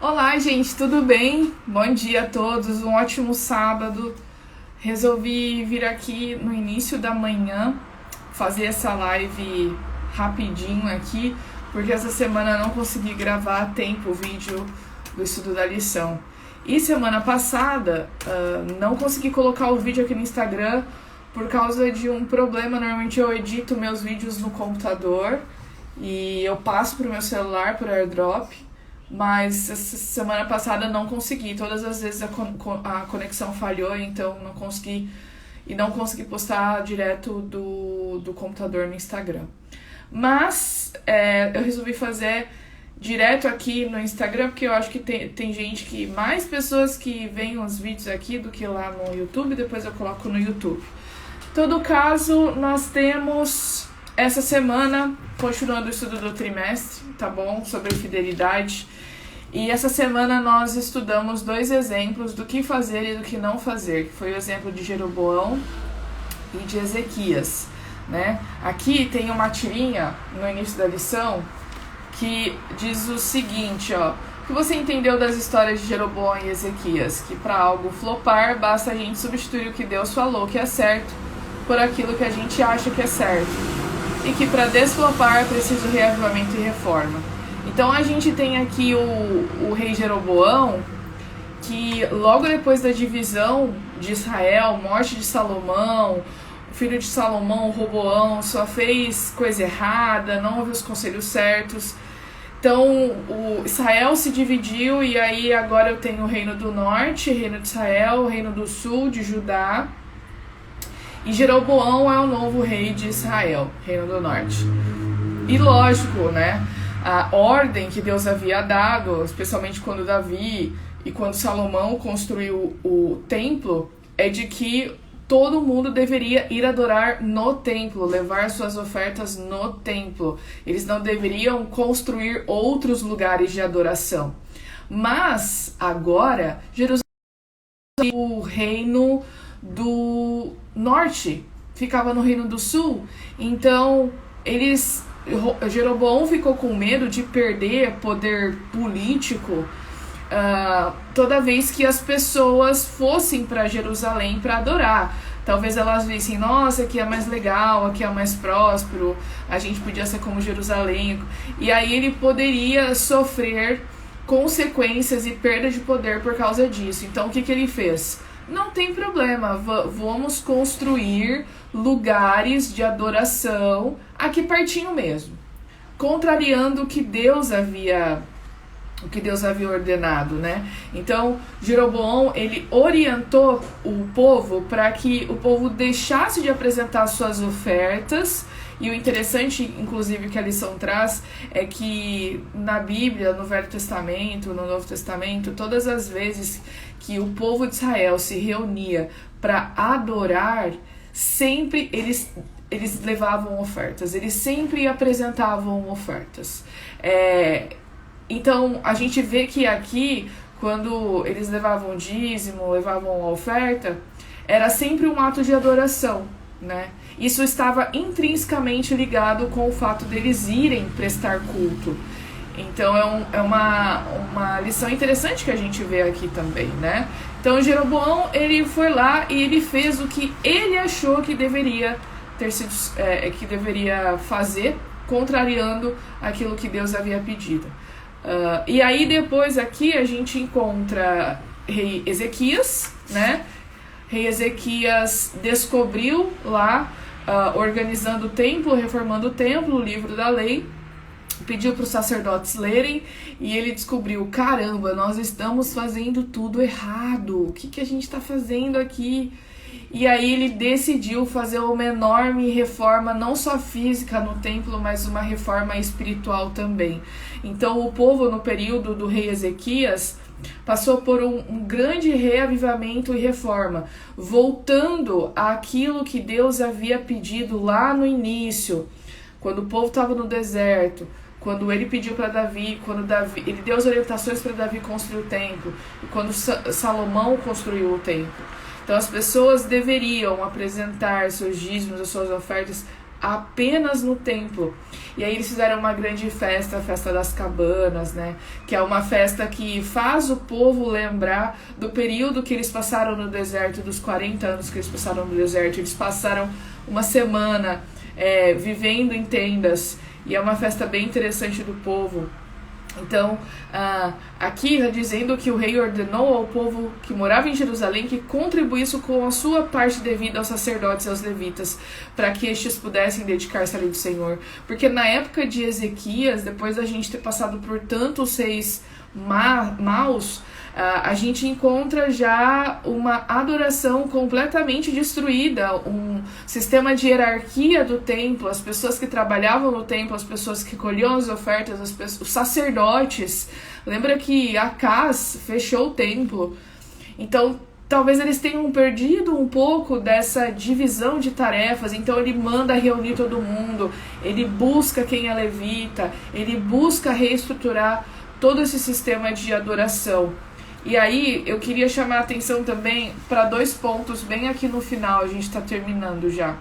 Olá, gente, tudo bem? Bom dia a todos, um ótimo sábado. Resolvi vir aqui no início da manhã fazer essa live rapidinho aqui, porque essa semana eu não consegui gravar a tempo o vídeo do estudo da lição. E semana passada não consegui colocar o vídeo aqui no Instagram por causa de um problema. Normalmente eu edito meus vídeos no computador e eu passo pro meu celular por AirDrop. Mas essa semana passada não consegui. Todas as vezes a conexão falhou, então não consegui postar direto do computador no Instagram. Mas eu resolvi fazer direto aqui no Instagram, porque eu acho que tem mais pessoas que veem os vídeos aqui do que lá no YouTube. Depois eu coloco no YouTube. Em todo caso, nós temos essa semana, continuando o estudo do trimestre, tá bom? Sobre fidelidade. E essa semana nós estudamos 2 exemplos do que fazer e do que não fazer, que foi o exemplo de Jeroboão e de Ezequias, né? Aqui tem uma tirinha no início da lição que diz o seguinte, ó: o que você entendeu das histórias de Jeroboão e Ezequias? Que para algo flopar, basta a gente substituir o que Deus falou que é certo por aquilo que a gente acha que é certo. E que para desflopar é preciso reavivamento e reforma. Então a gente tem aqui o rei Jeroboão, que logo depois da divisão de Israel, morte de Salomão, o filho de Salomão, Roboão, só fez coisa errada, não ouviu os conselhos certos. Então o Israel se dividiu e aí agora eu tenho o reino do norte, reino de Israel, o reino do sul, de Judá. E Jeroboão é o novo rei de Israel, reino do norte. E lógico, né? A ordem que Deus havia dado, especialmente quando Davi e quando Salomão construiu o templo, é de que todo mundo deveria ir adorar no templo, levar suas ofertas no templo. Eles não deveriam construir outros lugares de adoração. Mas agora, Jerusalém é o reino do norte, ficava no reino do sul. Então, Jeroboão ficou com medo de perder poder político toda vez que as pessoas fossem para Jerusalém para adorar. Talvez elas vissem, nossa, aqui é mais legal, aqui é mais próspero, a gente podia ser como Jerusalém. E aí ele poderia sofrer consequências e perda de poder por causa disso. Então o que ele fez? Não tem problema, vamos construir lugares de adoração aqui pertinho mesmo, contrariando o que Deus havia ordenado, né? Então, Jeroboão, ele orientou o povo para que o povo deixasse de apresentar suas ofertas. E o interessante, inclusive, que a lição traz é que na Bíblia, no Velho Testamento, no Novo Testamento, todas as vezes que o povo de Israel se reunia para adorar, sempre eles levavam ofertas, eles sempre apresentavam ofertas. Então, a gente vê que aqui, quando eles levavam dízimo, levavam oferta, era sempre um ato de adoração, né? Isso estava intrinsecamente ligado com o fato deles irem prestar culto. Então é uma lição interessante que a gente vê aqui também, né? Então Jeroboão, ele foi lá e ele fez o que ele achou que deveria que deveria fazer, contrariando aquilo que Deus havia pedido. E aí depois aqui a gente encontra rei Ezequias, né? Rei Ezequias descobriu lá, organizando o templo, reformando o templo, o livro da lei, pediu para os sacerdotes lerem e ele descobriu, caramba, nós estamos fazendo tudo errado, o que a gente está fazendo aqui? E aí ele decidiu fazer uma enorme reforma, não só física no templo, mas uma reforma espiritual também. Então o povo no período do rei Ezequias passou por um grande reavivamento e reforma, voltando àquilo que Deus havia pedido lá no início, quando o povo estava no deserto, quando ele pediu para Davi, ele deu as orientações para Davi construir o templo, e quando Salomão construiu o templo. Então as pessoas deveriam apresentar seus dízimos, as suas ofertas apenas no templo. E aí eles fizeram uma grande festa, a festa das cabanas, né? Que é uma festa que faz o povo lembrar do período que eles passaram no deserto, dos 40 anos que eles passaram no deserto. Eles passaram uma semana vivendo em tendas, e é uma festa bem interessante do povo. Então, aqui está dizendo que o rei ordenou ao povo que morava em Jerusalém que contribuísse com a sua parte devida aos sacerdotes e aos levitas, para que estes pudessem dedicar-se à lei do Senhor. Porque na época de Ezequias, depois da gente ter passado por tantos reis maus, a gente encontra já uma adoração completamente destruída, um sistema de hierarquia do templo, as pessoas que trabalhavam no templo, as pessoas que colhiam as ofertas, os sacerdotes. Lembra que Acaz fechou o templo. Então, talvez eles tenham perdido um pouco dessa divisão de tarefas. Então ele manda reunir todo mundo, ele busca quem é levita, ele busca reestruturar todo esse sistema de adoração. E aí eu queria chamar a atenção também para 2 pontos bem aqui no final, a gente está terminando já.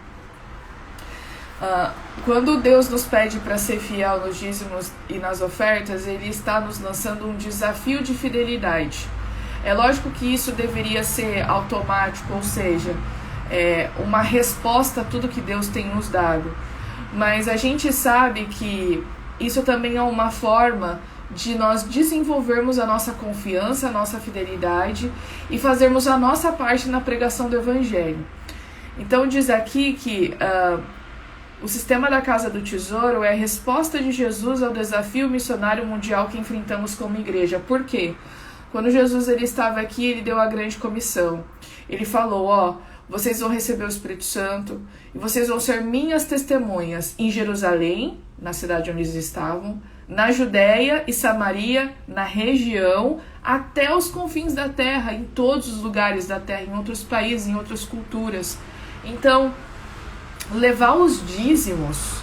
Quando Deus nos pede para ser fiel nos dízimos e nas ofertas, Ele está nos lançando um desafio de fidelidade. É lógico que isso deveria ser automático, ou seja, uma resposta a tudo que Deus tem nos dado. Mas a gente sabe que isso também é uma forma de nós desenvolvermos a nossa confiança, a nossa fidelidade e fazermos a nossa parte na pregação do Evangelho. Então diz aqui que o sistema da Casa do Tesouro é a resposta de Jesus ao desafio missionário mundial que enfrentamos como igreja. Por quê? Quando Jesus ele estava aqui, ele deu a grande comissão. Ele falou, vocês vão receber o Espírito Santo e vocês vão ser minhas testemunhas em Jerusalém, na cidade onde eles estavam, na Judéia e Samaria, na região, até os confins da terra, em todos os lugares da terra, em outros países, em outras culturas. Então, levar os dízimos,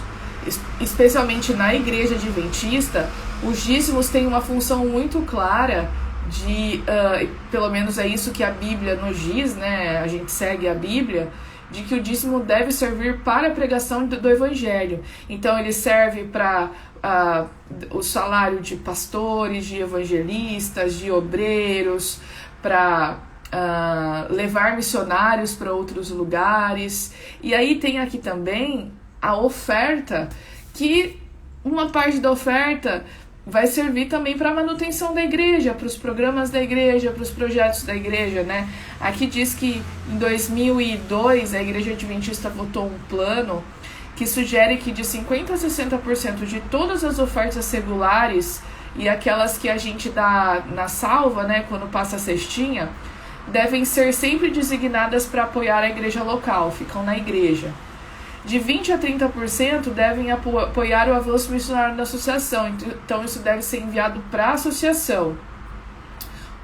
especialmente na igreja adventista, os dízimos têm uma função muito clara de, pelo menos é isso que a Bíblia nos diz, né? A gente segue a Bíblia, de que o dízimo deve servir para a pregação do Evangelho. Então ele serve para o salário de pastores, de evangelistas, de obreiros, para levar missionários para outros lugares. E aí tem aqui também a oferta, que uma parte da oferta vai servir também para a manutenção da igreja, para os programas da igreja, para os projetos da igreja, né? Aqui diz que em 2002 a Igreja Adventista votou um plano que sugere que de 50% a 60% de todas as ofertas regulares e aquelas que a gente dá na salva, né, quando passa a cestinha, devem ser sempre designadas para apoiar a igreja local, ficam na igreja. De 20% a 30% devem apoiar o avanço missionário da associação, então isso deve ser enviado para a associação,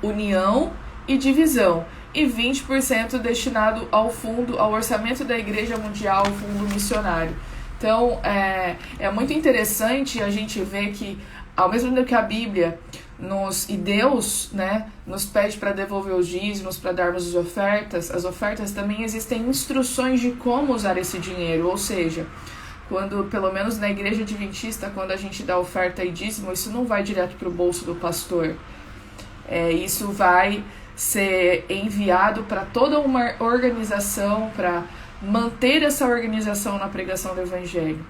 união e divisão, e 20% destinado ao fundo, ao orçamento da Igreja Mundial, ao fundo missionário. Então, é muito interessante a gente ver que, ao mesmo tempo que a Bíblia e Deus, né, nos pede para devolver os dízimos, para darmos as ofertas também existem instruções de como usar esse dinheiro, ou seja, quando, pelo menos na igreja adventista, quando a gente dá oferta e dízimo, isso não vai direto para o bolso do pastor, isso vai ser enviado para toda uma organização, para manter essa organização na pregação do Evangelho.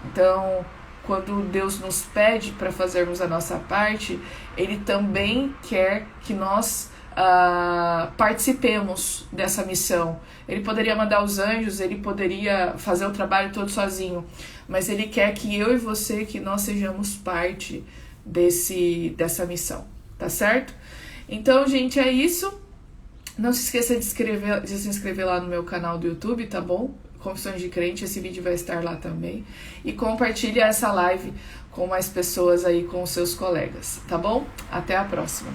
Então, quando Deus nos pede para fazermos a nossa parte, Ele também quer que nós participemos dessa missão. Ele poderia mandar os anjos, Ele poderia fazer o trabalho todo sozinho, mas Ele quer que eu e você, que nós sejamos parte dessa missão, tá certo? Então, gente, é isso. Não se esqueça de se inscrever lá no meu canal do YouTube, tá bom? Confissões de Crente, esse vídeo vai estar lá também. E compartilha essa live com mais pessoas aí, com os seus colegas, tá bom? Até a próxima.